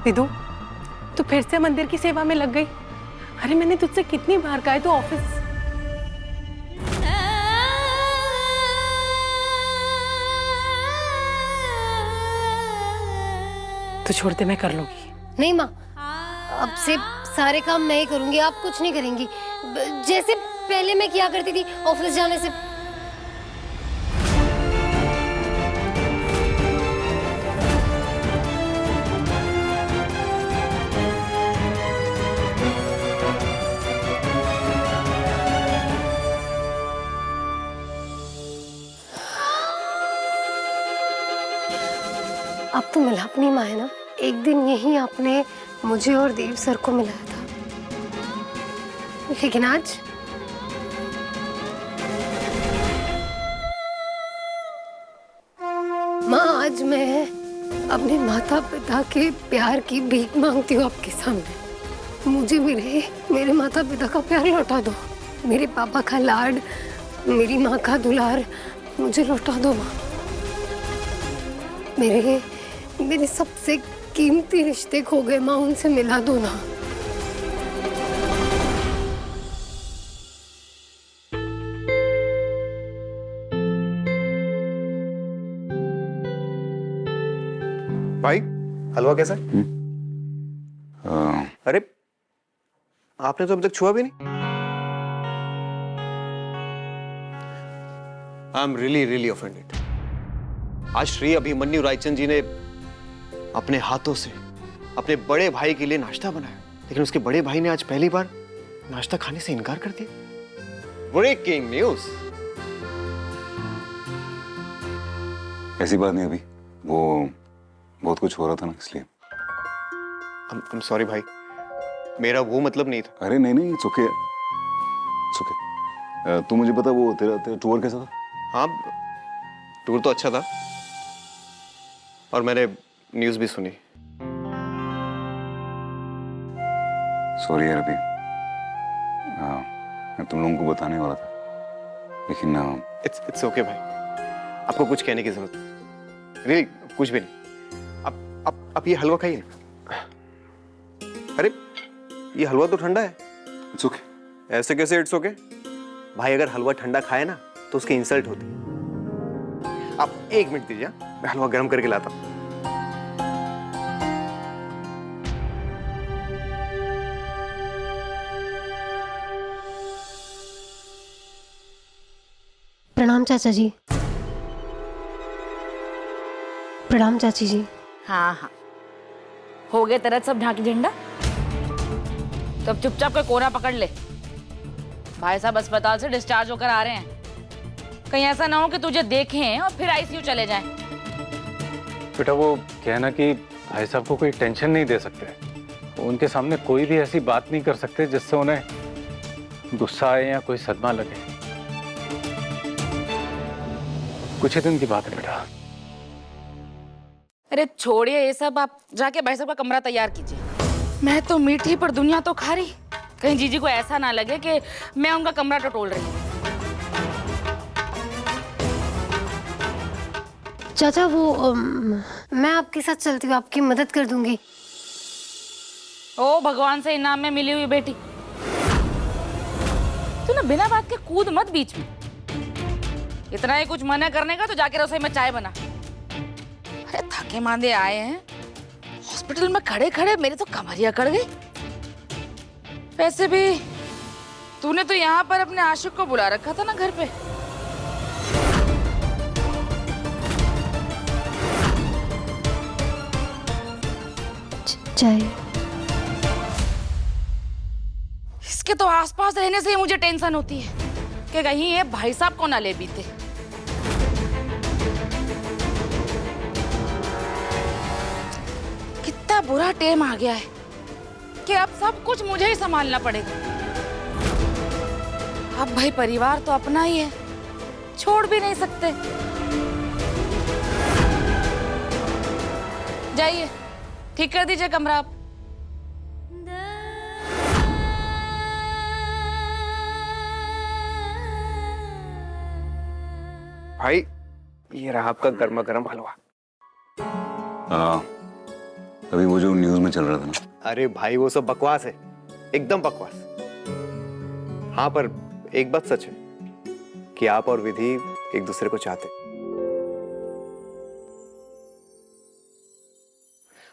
विदु, तू फिर से मंदिर की सेवा में लग गई। अरे मैंने तुझसे कितनी बार कहा है तू ऑफिस। तो छोड़ दे, मैं कर लूंगी। नहीं माँ, अब से सारे काम मैं ही करूंगी, आप कुछ नहीं करेंगी। जैसे पहले मैं किया करती थी ऑफिस जाने से। अब तो मिला अपनी माँ है ना। एक दिन यही आपने मुझे और देव सर को मिलाया था, लेकिन आज माँ, आज मैं अपने माता पिता के प्यार की भीख मांगती हूँ आपके सामने। मुझे मेरे माता पिता का प्यार लौटा दो। मेरे पापा का लाड, मेरी माँ का दुलार मुझे लौटा दो माँ। मेरे सबसे कीमती रिश्ते खो गए माँ, उनसे मिला दो ना। भाई, हलवा कैसा है? अरे आपने तो अभी तक छुआ भी नहीं। I am really offended. आज श्री अभिमन्यु रायचंद जी ने अपने हाथों से अपने बड़े भाई के लिए नाश्ता बनाया, लेकिन उसके बड़े भाई ने आज पहली बार नाश्ता खाने से इनकार कर दिया। Breaking news. ऐसी बात नहीं, अभी वो बहुत कुछ हो रहा था ना, इसलिए। I'm sorry भाई, मेरा वो मतलब नहीं था। अरे नहीं, इट्स ओके, इट्स ओके। तू मुझे बता, वो तेरा टूर कैसा था? हाँ, टूर तो अच्छा था और मैंने न्यूज भी सुनी। सॉरी यार, अभी मैं तुम लोगों को बताने वाला था, लेकिन इट्स ओके भाई, आपको कुछ कहने की जरूरत नहीं, रियली कुछ भी नहीं। आप ये हलवा खाइए। अरे ये हलवा तो ठंडा है। It's okay. ऐसे कैसे इट्स ओके? भाई अगर हलवा ठंडा खाए ना तो उसकी इंसल्ट होती है। आप एक मिनट दीजिए, मैं हलवा गर्म करके लाता हूं। प्रणाम चाचा जी। प्रणाम चाची जी। हाँ हाँ, हो गए तेरा सब ढाकी झंडा। तो अब चुपचाप कोई कोना पकड़ ले। भाई साहब अस्पताल से डिस्चार्ज होकर आ रहे हैं, कहीं ऐसा ना हो कि तुझे देखें और फिर आईसीयू चले जाएं। बेटा वो कहना कि भाई साहब को कोई टेंशन नहीं दे सकते, उनके सामने कोई भी ऐसी बात नहीं कर सकते जिससे उन्हें गुस्सा आए या कोई सदमा लगे। कुछ ही दिन की बात है बेटा। अरे छोड़िए ये सब, आप जाके भाई साहब का कमरा तैयार कीजिए। मैं तो मीठी पर दुनिया तो खा रही, कहीं जीजी को ऐसा ना लगे कि मैं उनका कमरा टटोल रही हूँ। चाचा वो मैं आपके साथ चलती हूँ, आपकी मदद कर दूंगी। ओ भगवान से इनाम में मिली हुई बेटी, तू ना बिना बात के कूद मत बीच में। इतना ही कुछ मना करने का तो जाके रसोई में चाय बना। अरे थके मांदे आए हैं, हॉस्पिटल में खड़े खड़े मेरी तो कमरिया अकड़ गई। वैसे भी तूने तो यहाँ पर अपने आशिक को बुला रखा था ना घर पे। चाय। इसके तो आसपास रहने से ही मुझे टेंशन होती है कि कहीं ये भाई साहब को ना ले बीते। कितना बुरा टाइम आ गया है कि अब सब कुछ मुझे ही संभालना पड़ेगा। अब भाई परिवार तो अपना ही है, छोड़ भी नहीं सकते। जाइए ठीक कर दीजिए कमरा आप। भाई ये रहा आपका गर्मा गर्म हलवा। अभी वो जो न्यूज में चल रहा था ना, अरे भाई वो सब बकवास है, एकदम बकवास। हाँ पर एक बात सच है कि आप और विधि एक दूसरे को चाहते।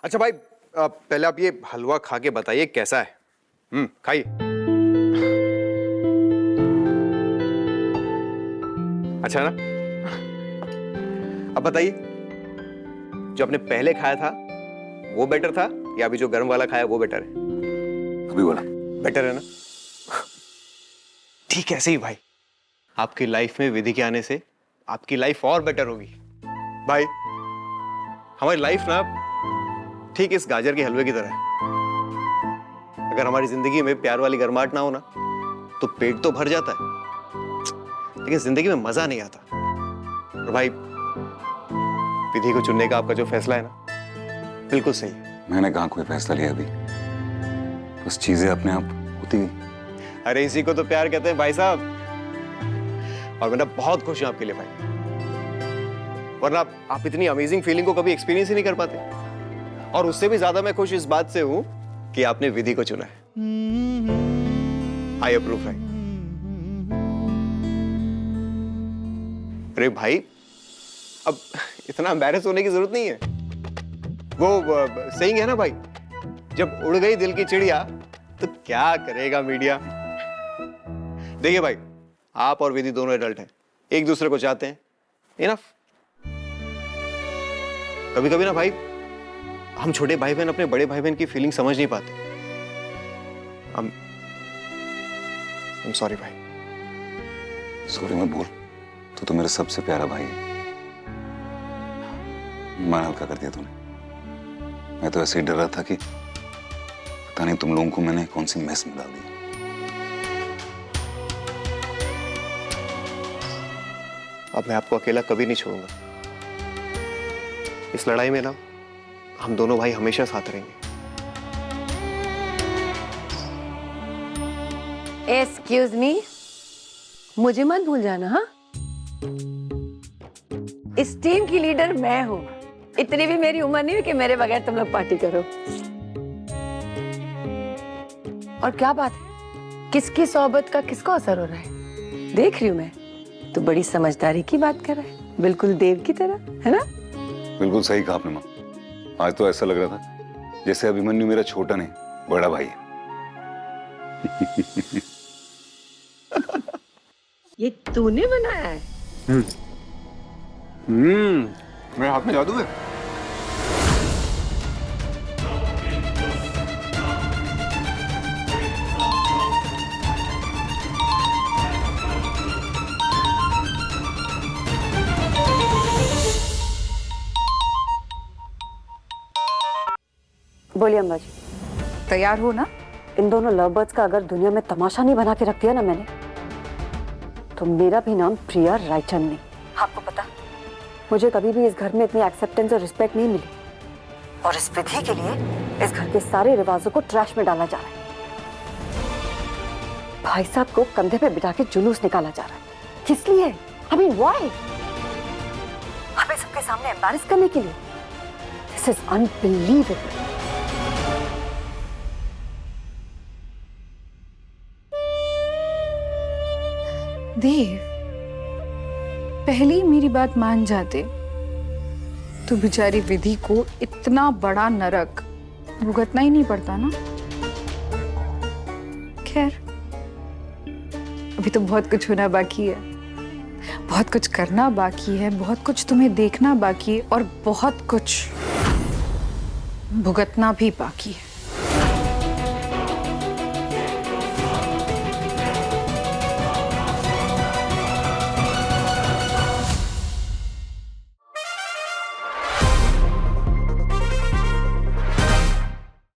अच्छा भाई, पहले आप ये हलवा खा के बताइए कैसा है। खाइए। अच्छा ना? अब बताइए, जो आपने पहले खाया था वो बेटर था या अभी जो गर्म वाला खाया वो बेटर है? अभी बोला बेटर है ना? ठीक ऐसे ही भाई, आपकी लाइफ में विधि के आने से आपकी लाइफ और बेटर होगी। भाई हमारी लाइफ ना ठीक इस गाजर के हलवे की तरह है। अगर हमारी जिंदगी में प्यार वाली गर्माहट ना हो ना तो पेट तो भर जाता है लेकिन जिंदगी में मजा नहीं आता। और भाई विधि को चुनने का आपका जो फैसला है ना बिल्कुल सही है। मैंने कहा कोई फैसला लिया अभी, बस चीजें अपने आप होती गई। अरे इसी को तो प्यार कहते हैं भाई साहब। और मैं ना बहुत खुश हूं आपके लिए भाई, वरना आप इतनी अमेजिंग फीलिंग को कभी एक्सपीरियंस ही नहीं कर पाते। और उससे भी ज्यादा मैं खुश इस बात से हूं कि आपने विधि को चुना है। आई अप्रूव भाई। अरे भाई अब इतना एम्बैरेस होने की जरूरत नहीं है। वो सेइंग है ना भाई, जब उड़ गई दिल की चिड़िया तो क्या करेगा मीडिया। देखिए भाई, आप और विधि दोनों एडल्ट हैं, एक दूसरे को चाहते हैं, इनफ। कभी कभी ना भाई हम छोटे भाई बहन अपने बड़े भाई बहन की फीलिंग समझ नहीं पाते। हम सॉरी भाई। सॉरी मत बोल, तू तो मेरा सबसे प्यारा भाई है। मान हल्का कर दिया तूने। मैं तो ऐसे ही डर रहा था कि पता नहीं तुम लोगों को मैंने कौन सी मैस में डाल दिया। अब मैं आपको अकेला कभी नहीं छोड़ूंगा। इस लड़ाई में ना हम दोनों भाई हमेशा साथ रहेंगे। एक्सक्यूज मी, मुझे मत भूल जाना। हाँ, इस टीम की लीडर मैं हूं। इतनी भी मेरी उम्र नहीं है कि मेरे बगैर तुम लोग पार्टी करो। और क्या बात है, किसकी सोहबत का किसको असर हो रहा है? देख रही हूं मैं, तो बड़ी समझदारी की बात कर रहा है, बिल्कुल देव की तरह, है ना? बिल्कुल सही कहा आपने माँ। आज तो ऐसा लग रहा था जैसे अभिमन्यु मेरा छोटा नहीं बड़ा भाई है। ये तूने बनाया है? मेरे हाथ में जादू है। बोलिए अम्बा जी। तैयार हो ना? इन दोनों लव बर्ड्स का अगर दुनिया में तमाशा नहीं बना के रख दिया ना मैंने, तो मेरा भी नाम प्रिया रायचंद नहीं। आपको पता, मुझे कभी भी इस घर में इतनी एक्सेप्टेंस और रिस्पेक्ट नहीं मिली। और इस विधि के लिए इस घर के सारे रिवाजों को ट्रैश में डाला जा रहा है। भाई साहब को कंधे पे बिठा के जुलूस निकाला जा रहा है। किस लिए? I mean, why? हमें सबके सामने एम्बैरेस करने के लिए? This is unbelievable. देव, पहले ही मेरी बात मान जाते तो बेचारी विधि को इतना बड़ा नरक भुगतना ही नहीं पड़ता ना। खैर, अभी तो बहुत कुछ होना बाकी है, बहुत कुछ करना बाकी है, बहुत कुछ तुम्हें देखना बाकी है और बहुत कुछ भुगतना भी बाकी है।